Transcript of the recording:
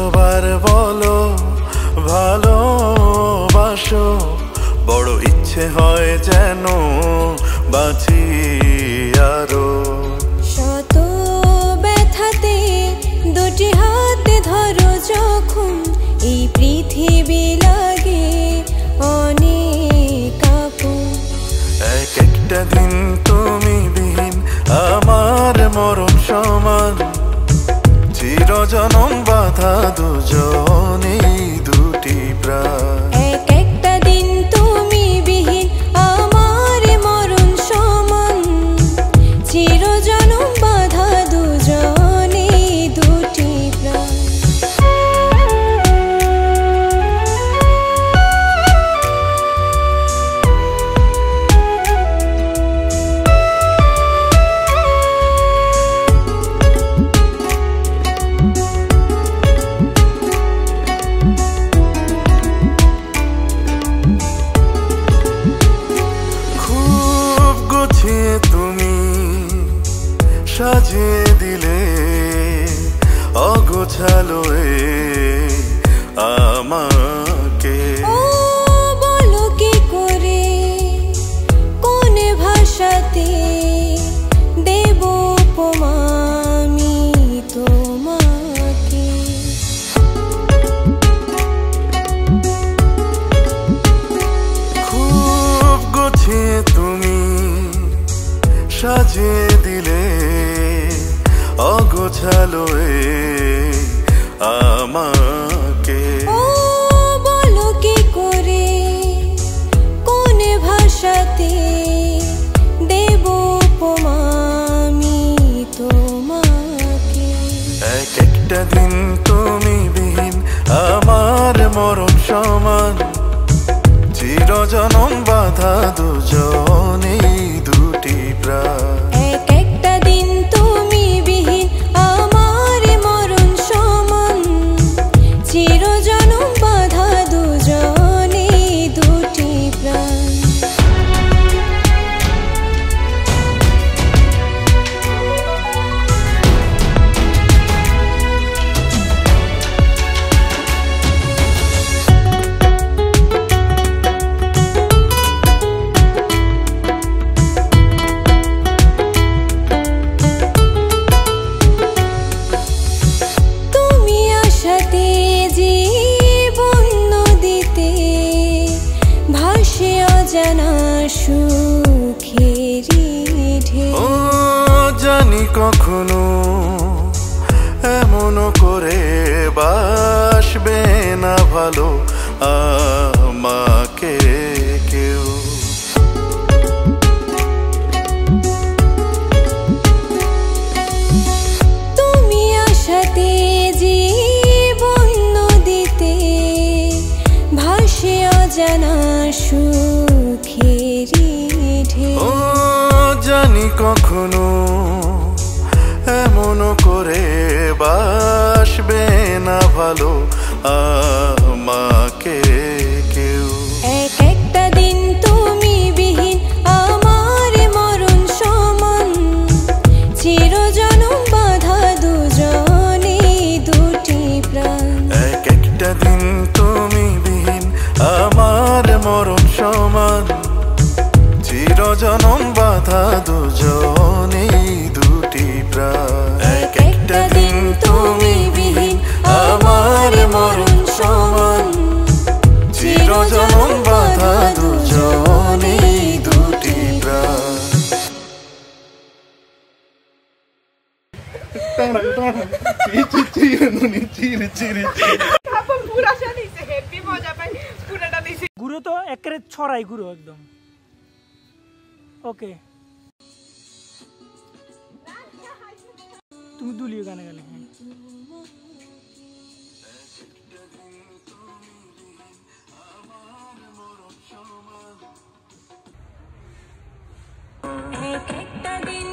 কতবার বলো ভালোবাসো, বড় ইচ্ছে হয় যেন বাঁচি আরো। শত ব্যথাতে দুটি হাতে ধরো যখন, এই পৃথিবী লাগে অনেক আপন। এক একটা দিন তুমি বিহীন আমার মরণ সমান, চিরজনম বাধা দুজনেই দুটি প্রাণ। এক একটা দিন তুমি বিহীন আমার মরণ সমান, চিরজনম বাধা দুজনেই দুটি প্রাণ। তুমি সাজিয়ে দিলে অগোছালো আমাকে। ও বলো কি করে, কোন ভাষাতে দেব উপমা আমি তোমাকে। খুব গুছিয়ে তুমি সাজিয়ে দিলে অগোছালো আমাকে। ও বলো কি করে, কোন ভাষাতে দেব উপমা আমি তোমাকে। এক একটা দিন তুমি বিহীন আমার মরণ সমান, চিরজনম বাধা দুজনেই দুটি প্রাণ। এক একটা দিন তুমি বিহীন আমার মরণ সমান, চিরজনম বাধা দুজনেই দুটি প্রাণ। জানা সুখেরি ঢেউ। ও জানি কখনো এমন করে বাসবে না ভালো আমাকে কেউ। তুমি আশাতে জীবন নদীতে ভাসে অজানা সুখেরি ঢেউ। ও জানি কখনো এমন করে বাসবে না ভালো আমাকে কেউ। এক একটা দিন তুমি বিহীন আমার মরণ সমান, চিরজনম বাধা দুজনেই দুটি প্রাণ। এক একটা দিন তুমি বিহীন আমার মরণ সমান, চিরজনম বাধা দুজনেই দুটি প্রাণ। এক একটা দিন তুমি বিহীন আমার মরণ সমান, চিরজনম বাধা দুজনেই দুটি প্রাণ। গুঁড়ো তো একেবারে ছড়াই গুঁড়ো একদম। ওকে তুমি দুলিও গানে গানে। এক একটা দিন